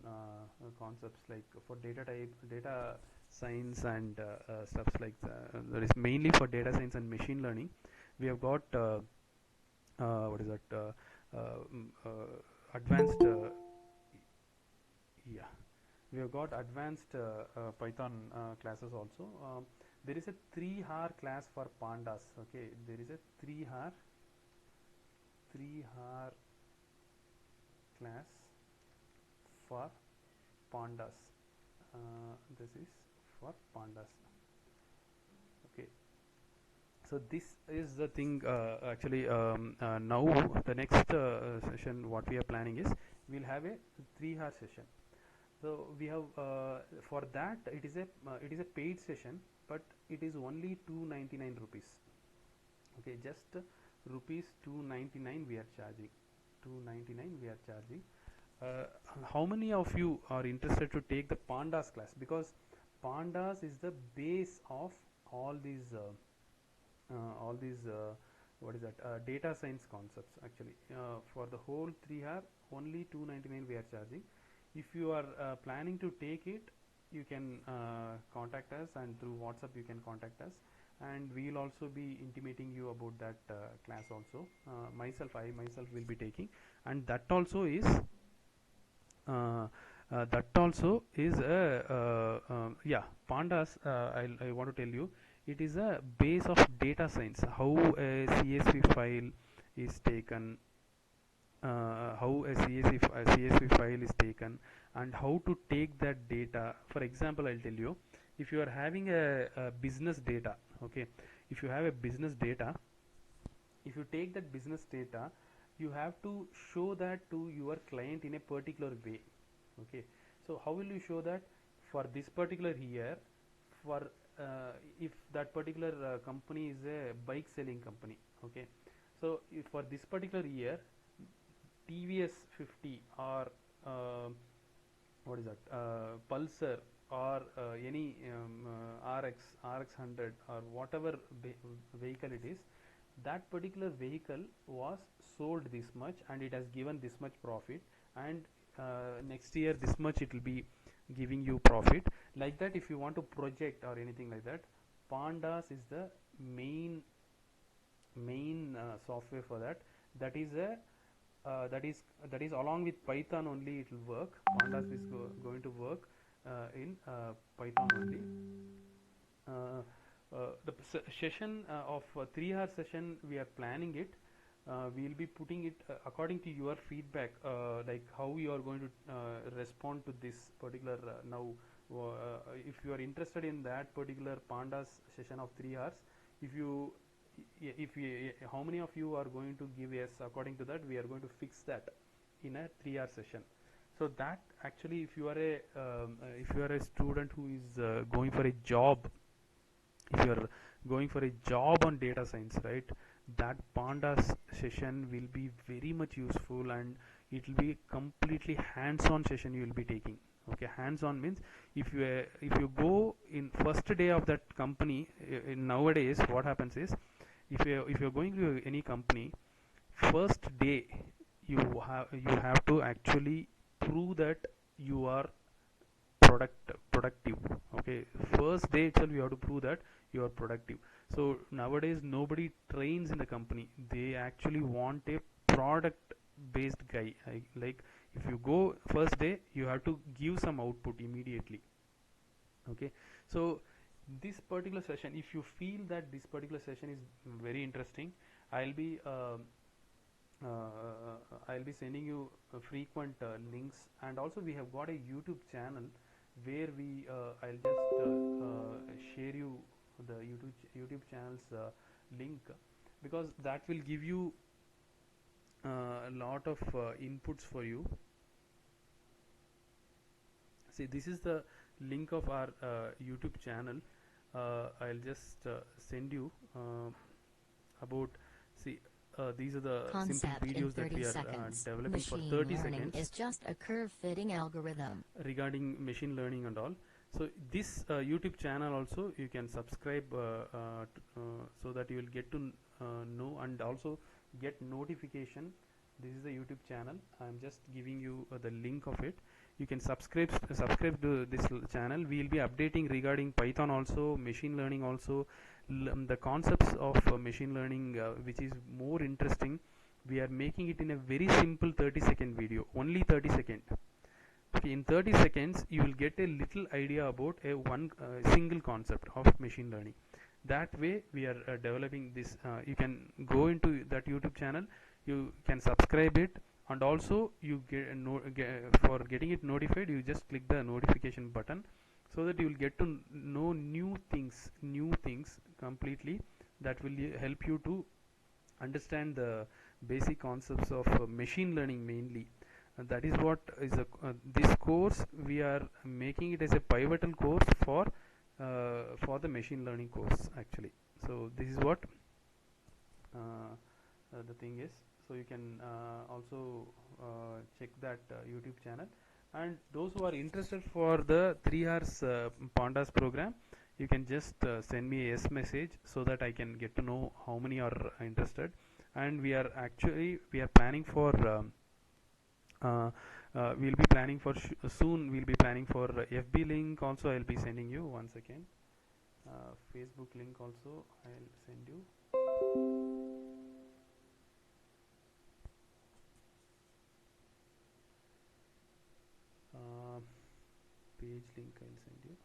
concepts, like for data type, data science, and stuff like that is mainly for data science and machine learning. We have got what is that? Advanced. Yeah, we have got advanced Python classes also. There is a 3-hour class for pandas. Okay, there is a 3-hour class for pandas. This is for pandas. Okay, so this is the thing. Actually, now the next session what we are planning is we'll have a 3-hour session. So we have for that it is a paid session, but it is only 299 rupees. Okay, just rupees 299 we are charging. 299 we are charging. uh, how many of you are interested to take the pandas class? Because pandas is the base of all these what is that, data science concepts. Actually, for the whole 3 hour only 299 we are charging. If you are planning to take it, you can contact us, and through WhatsApp you can contact us, and we will also be intimating you about that class also. I myself will be taking, and that also is a yeah, pandas. I want to tell you, it is a base of data science. How a CSV file is taken, how a CSV file is taken, and how to take that data. For example, I'll tell you, if you are having a business data, okay, if you have a business data, if you take that business data, you have to show that to your client in a particular way. Okay, so how will you show that? For this particular year, for if that particular company is a bike selling company, okay, so if for this particular year TVS 50, or what is that, Pulsar, or any RX 100, or whatever vehicle it is, that particular vehicle was sold this much and it has given this much profit, and next year this much it will be giving you profit. Like that, if you want to project or anything like that, pandas is the main software for that. That is a that is along with Python only it will work. Pandas is going to work in Python only. The session of 3-hour session, we are planning it. We will be putting it according to your feedback, like how you are going to respond to this particular now. If you are interested in that particular pandas session of 3 hours, if you how many of you are going to give yes, according to that we are going to fix that in a 3-hour session. So that actually, if you are a student who is going for a job, if you are going for a job on data science, right, that pandas session will be very much useful, and it will be completely hands-on session you will be taking. Okay, hands-on means if you go in first day of that company, nowadays what happens is, if you're going to any company, first day you have to actually prove that you are productive. Okay, first day itself you have to prove that you are productive. So nowadays nobody trains in the company, they actually want a product based guy. Like, if you go first day, you have to give some output immediately. Okay, so this particular session, if you feel that this particular session is very interesting, i'll be uh, I'll be sending you frequent links, and also we have got a YouTube channel where I'll just share you the YouTube channel's link, because that will give you a lot of inputs for you. See, this is the link of our YouTube channel. I'll just send you about, see, these are the simple Concept in videos that 30 we are seconds. developing for Machine 30 learning seconds is just a curve-fitting algorithm. regarding machine learning and all. So this YouTube channel also you can subscribe so that you will get to know and also get notification. This is the YouTube channel. I am just giving you the link of it. You can subscribe to this channel. We will be updating regarding Python also, machine learning also, the concepts of machine learning, which is more interesting. We are making it in a very simple 30-second video, only 30 seconds. Okay, in 30 seconds you will get a little idea about a single concept of machine learning. That way we are developing this. You can go into that YouTube channel, you can subscribe it, and also you for getting it notified, you just click the notification button, so that you will get to know new things completely, that will help you to understand the basic concepts of machine learning mainly. That is what is this course. We are making it as a pivotal course for the machine learning course actually. So this is what the thing is. So you can also check that YouTube channel, and those who are interested for the 3 hours Pandas program, you can just send me a S message so that I can get to know how many are interested. And we are planning for we'll be planning for soon we'll be planning for FB link also. I'll be sending you once again. Facebook link also I'll send you. Page link I'll send you.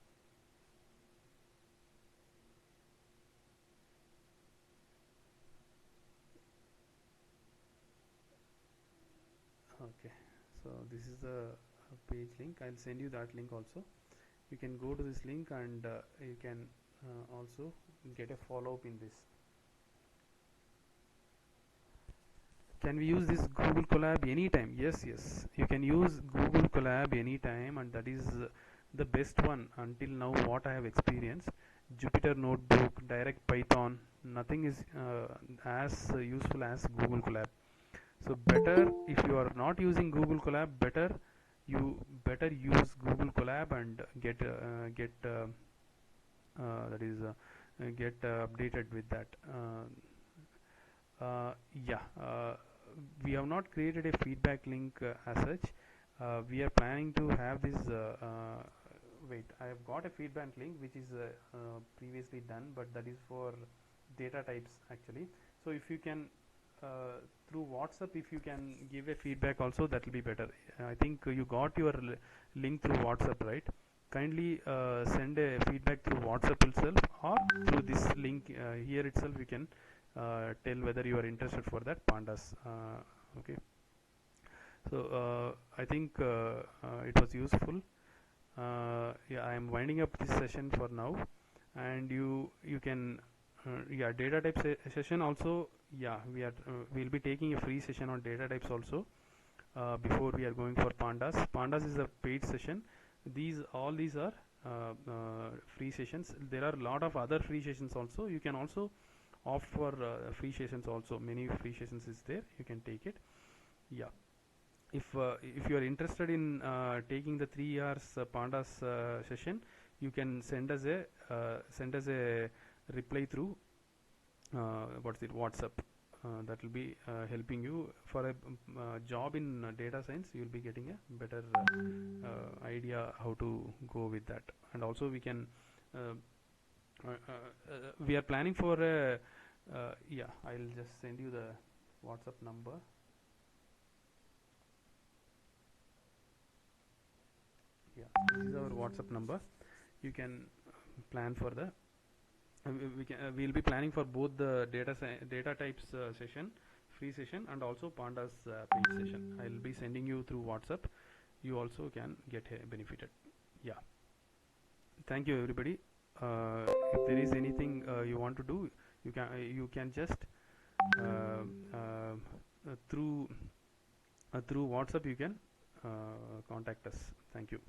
Okay, so this is the page link. I'll send you that link also. You can go to this link, and you can also get a follow-up in this. Can we use this Google Colab anytime? Yes, you can use Google Colab anytime, and that is the best one until now what I have experienced. Jupyter Notebook, Direct Python, nothing is as useful as Google Colab. So better, if you are not using Google Colab, you better use Google Colab and get that is get updated with that. Yeah, we have not created a feedback link as such. We are planning to have this. Wait, I have got a feedback link which is previously done, but that is for data types actually. So if you can through WhatsApp, if you can give a feedback also, that will be better. I think you got your link through WhatsApp, right? Kindly send a feedback through WhatsApp itself, or through this link here itself. You can tell whether you are interested for that Pandas. Okay. So I think it was useful. Yeah, I am winding up this session for now, and you can yeah, data type session also. Yeah, we'll be taking a free session on data types also before we are going for Pandas. Pandas is a paid session. All these are free sessions. There are a lot of other free sessions also. You can also opt for free sessions also. Many free sessions is there. You can take it. Yeah. If you are interested in taking the 3 hours Pandas session, you can send us a reply through WhatsApp. That will be helping you for a job in data science. You will be getting a better idea how to go with that. And also we can we are planning for a yeah, I'll just send you the WhatsApp number. Yeah, this is our WhatsApp number. You can plan for the we'll be planning for both the data types session, free session, and also Pandas paid session. I'll be sending you through WhatsApp. You also can get benefited. Yeah. Thank you, everybody. If there is anything you want to do, you can just through WhatsApp you can contact us. Thank you.